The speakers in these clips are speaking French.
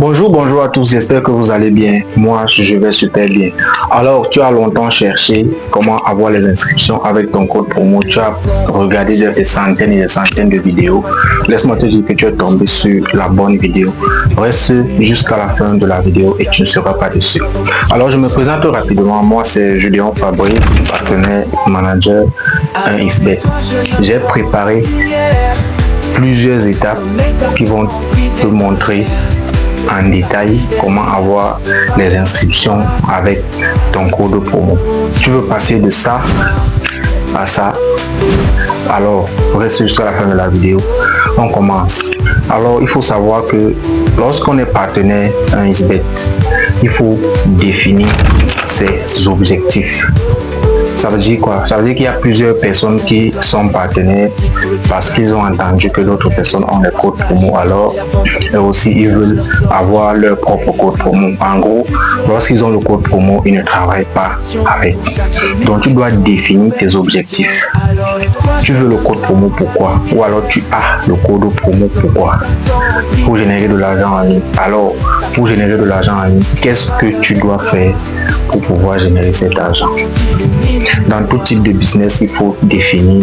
Bonjour à tous, j'espère que vous allez bien. Moi, je vais super bien. Alors, tu as longtemps cherché comment avoir les inscriptions avec ton code promo. Tu as regardé des centaines et des centaines de vidéos. Laisse-moi te dire que tu es tombé sur la bonne vidéo. Reste jusqu'à la fin de la vidéo et tu ne seras pas déçu. Alors, je me présente rapidement. Moi, c'est Julien Fabrice, partenaire manager 1xBet. J'ai préparé plusieurs étapes qui vont te montrer en détail comment avoir les inscriptions avec ton code promo. Tu veux passer de ça à ça, alors reste jusqu'à la fin de la vidéo. On commence. Alors il faut savoir que lorsqu'on est partenaire 1xBet, il faut définir ses objectifs. Ça veut dire quoi? Ça veut dire qu'il y a plusieurs personnes qui sont partenaires parce qu'ils ont entendu que d'autres personnes ont des codes promo. Alors, eux aussi, ils veulent avoir leur propre code promo. En gros, lorsqu'ils ont le code promo, ils ne travaillent pas avec. Donc, tu dois définir tes objectifs. Tu veux le code promo, pourquoi? Ou alors, tu as le code promo, pourquoi? Pour générer de l'argent en ligne. Alors, pour générer de l'argent en ligne, qu'est-ce que tu dois faire pour pouvoir générer cet argent? Dans tout type de business, il faut définir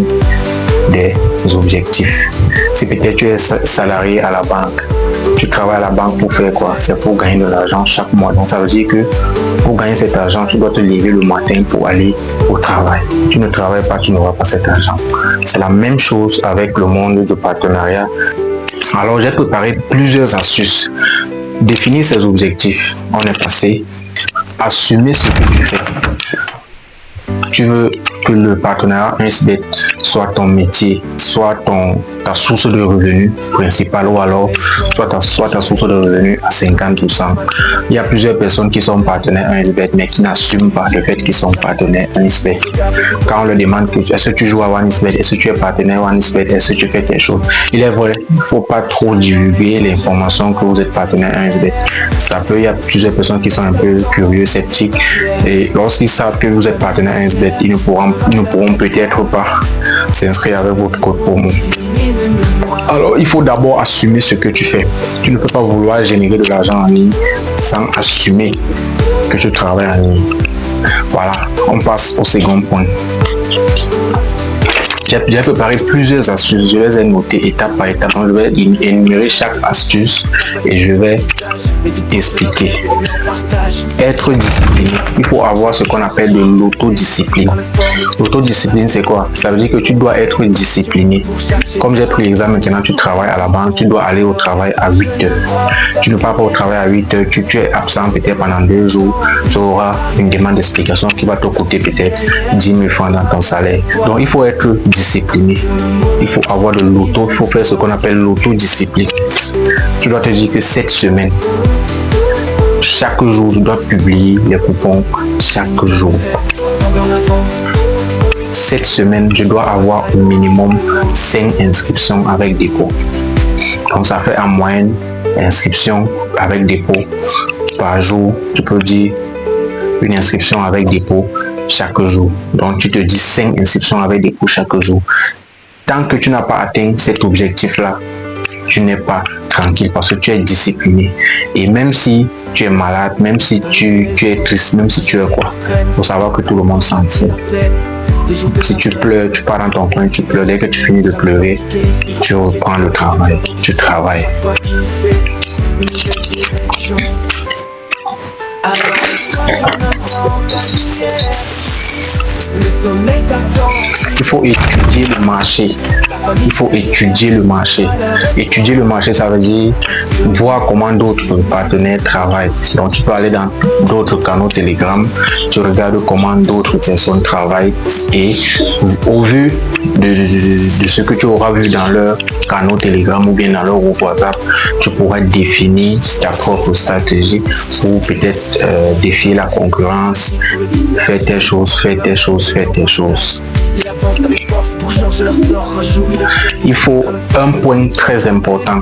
des objectifs. Si peut-être tu es salarié à la banque, tu travailles à la banque pour faire quoi? C'est pour gagner de l'argent chaque mois. Donc ça veut dire que pour gagner cet argent, tu dois te lever le matin pour aller au travail. Tu ne travailles pas, tu n'auras pas cet argent. C'est la même chose avec le monde de partenariat. Alors j'ai préparé plusieurs astuces. Définir ses objectifs. On est passé. Assumer ce que tu fais. Tu veux que le partenariat 1xBet soit ton métier, soit ta source de revenus principale, ou alors soit ta source de revenus à 50%. Il y a plusieurs personnes qui sont partenaires 1xBet mais qui n'assument pas le fait qu'ils sont partenaires 1xBet. Quand on leur demande est-ce que tu joues à 1xBet, est-ce que tu es partenaire 1xBet, est-ce que tu fais tes choses, il est vrai, il ne faut pas trop divulguer l'information que vous êtes partenaire 1xBet. Il y a plusieurs personnes qui sont un peu curieux, sceptiques, et lorsqu'ils savent que vous êtes partenaire 1xBet, ils ne pourront peut-être pas s'inscrire avec votre code promo. Alors, il faut d'abord assumer ce que tu fais. Tu ne peux pas vouloir générer de l'argent en ligne sans assumer que tu travailles en ligne. Voilà, on passe au second point. J'ai préparé plusieurs astuces, je les ai notées étape par étape. Je vais énumérer chaque astuce et je vais expliquer. Être discipliné. Il faut avoir ce qu'on appelle de l'autodiscipline. L'autodiscipline, c'est quoi? Ça veut dire que tu dois être discipliné. Comme j'ai pris l'examen, maintenant tu travailles à la banque, tu dois aller au travail à 8 heures. Tu ne pars pas au travail à 8 heures, tu es absent peut-être pendant 2 jours, tu auras une demande d'explication qui va te coûter peut-être 10 000 francs dans ton salaire. Donc il faut être discipliné. Il faut avoir de il faut faire ce qu'on appelle l'autodiscipline. Tu dois te dire que cette semaine, chaque jour, je dois publier les coupons chaque jour. Cette semaine, je dois avoir au minimum 5 inscriptions avec dépôt. Donc ça fait en moyenne inscription avec dépôt par jour. Tu peux dire une inscription avec dépôt chaque jour. Donc tu te dis 5 inscriptions avec dépôt chaque jour. Tant que tu n'as pas atteint cet objectif-là, tu n'es pas tranquille parce que tu es discipliné. Et même si tu es malade, même si tu es triste, même si tu es quoi, il faut savoir que tout le monde s'en fout. Si tu pleures, tu pars dans ton coin, tu pleures. Dès que tu finis de pleurer, tu reprends le travail, tu travailles. Il faut étudier le marché. Il faut étudier le marché. Étudier le marché, ça veut dire voir comment d'autres partenaires travaillent. Donc tu peux aller dans d'autres canaux Telegram, tu regardes comment d'autres personnes travaillent et au vu de ce que tu auras vu dans leur canaux Telegram ou bien dans leur groupe WhatsApp, tu pourras définir ta propre stratégie pour peut-être défier la concurrence, faire telle chose, faire telle chose, faire telle chose. Il faut un point très important.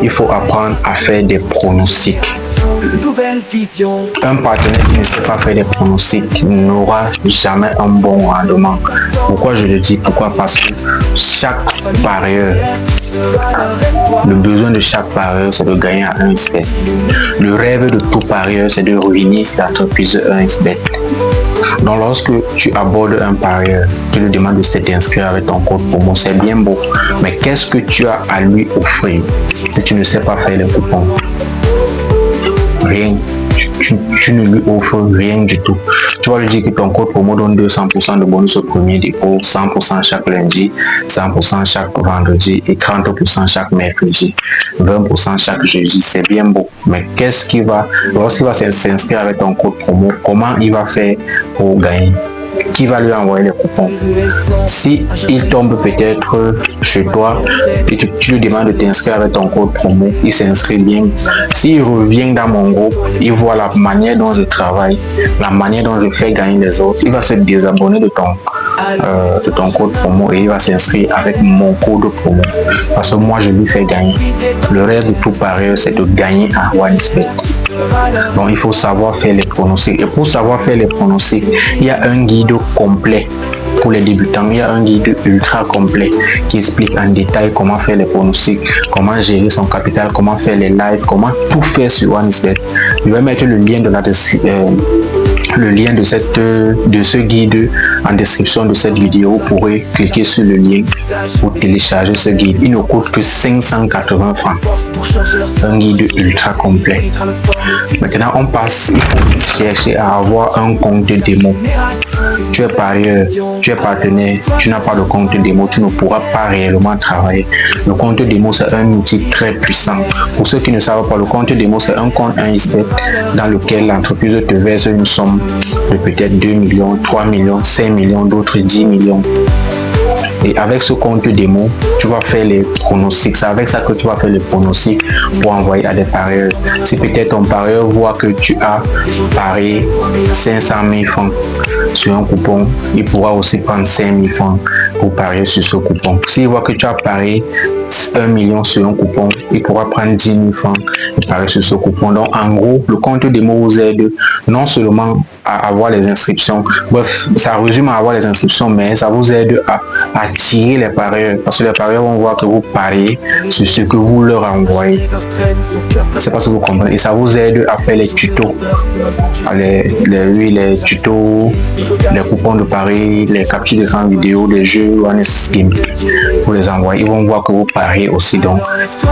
Il faut apprendre à faire des pronostics. Un partenaire qui ne sait pas faire des pronostics n'aura jamais un bon rendement. Pourquoi je le dis? Pourquoi? Parce que chaque parieur Le besoin de chaque parieur, c'est de gagner à 1xBet. Le rêve de tout parieur, c'est de ruiner l'entreprise de 1xBet. Donc lorsque tu abordes un parieur, tu lui demandes de t'inscrire avec ton code promo, c'est bien beau. Mais qu'est-ce que tu as à lui offrir si tu ne sais pas faire les coupons? Rien. Tu ne lui offres rien du tout. Tu vas lui dire que ton code promo donne 200% de bonus au premier dépôt, 100% chaque lundi, 100% chaque vendredi et 30% chaque mercredi, 20% chaque jeudi. C'est bien beau. Mais qu'est-ce qu'il va, lorsqu'il va s'inscrire avec ton code promo, comment il va faire pour gagner? Qui va lui envoyer les coupons? Si il tombe peut-être chez toi et tu lui demandes de t'inscrire avec ton code promo, il s'inscrit bien. S'il revient dans mon groupe, il voit la manière dont je travaille, la manière dont je fais gagner les autres, il va se désabonner de ton code promo et il va s'inscrire avec mon code promo. Parce que moi, je lui fais gagner. Le rêve de tout parieur, c'est de gagner à 1xBet. Donc, il faut savoir faire les pronostics. Et pour savoir faire les pronostics, il y a un guide complet pour les débutants. Il y a un guide ultra complet qui explique en détail comment faire les pronostics, comment gérer son capital, comment faire les lives, comment tout faire sur 1xBet. Je vais mettre le lien de la description. Le lien de ce guide en description de cette vidéo. Vous pourrez cliquer sur le lien pour télécharger ce guide. Il ne coûte que 580 francs. Un guide ultra complet. Maintenant, on passe. Il faut chercher à avoir un compte démo. Tu es parieur, tu es partenaire, tu n'as pas de compte démo, tu ne pourras pas réellement travailler. Le compte démo, c'est un outil très puissant. Pour ceux qui ne savent pas, le compte démo, c'est un compte 1xBet dans lequel l'entreprise te verse une somme de peut-être 2 millions, 3 millions, 5 millions, d'autres 10 millions. Et avec ce compte démo, tu vas faire les pronostics. C'est avec ça que tu vas faire les pronostics pour envoyer à des parieurs. Si peut-être ton parieur voit que tu as parié 500 000 francs sur un coupon, il pourra aussi prendre 5 000 francs pour parier sur ce coupon. S'il voit que tu as parié 1 million sur un coupon, il pourra prendre 10 000 francs et parier sur ce coupon. Donc en gros, le compte démo vous aide non seulement à avoir les inscriptions, bref, ça résume à avoir les inscriptions, mais ça vous aide à attirer les parieurs, parce que les parieurs vont voir que vous pariez sur ce que vous leur envoyez. C'est parce que vous comprenez. Et ça vous aide à faire les tutos, les tutos, les coupons de paris, les captures d'écran vidéo, les jeux Honest Game. Vous les envoyez, ils vont voir que vous pariez aussi, donc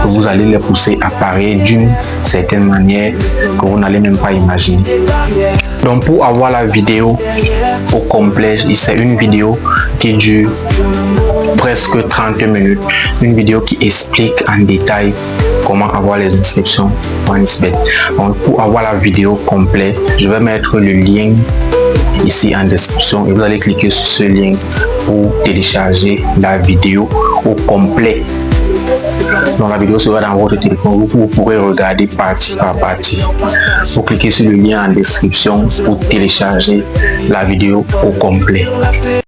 vous allez les pousser à parier d'une certaine manière que vous n'allez même pas imaginer. Donc pour avoir la vidéo au complet, c'est une vidéo qui dure presque 30 minutes, une vidéo qui explique en détail comment avoir les inscriptions en 1xBet. Donc pour avoir la vidéo complète, je vais mettre le lien ici en description et vous allez cliquer sur ce lien pour télécharger la vidéo au complet. Donc la vidéo sera dans votre téléphone, vous pourrez regarder partie par partie. Vous cliquez sur le lien en description pour télécharger la vidéo au complet.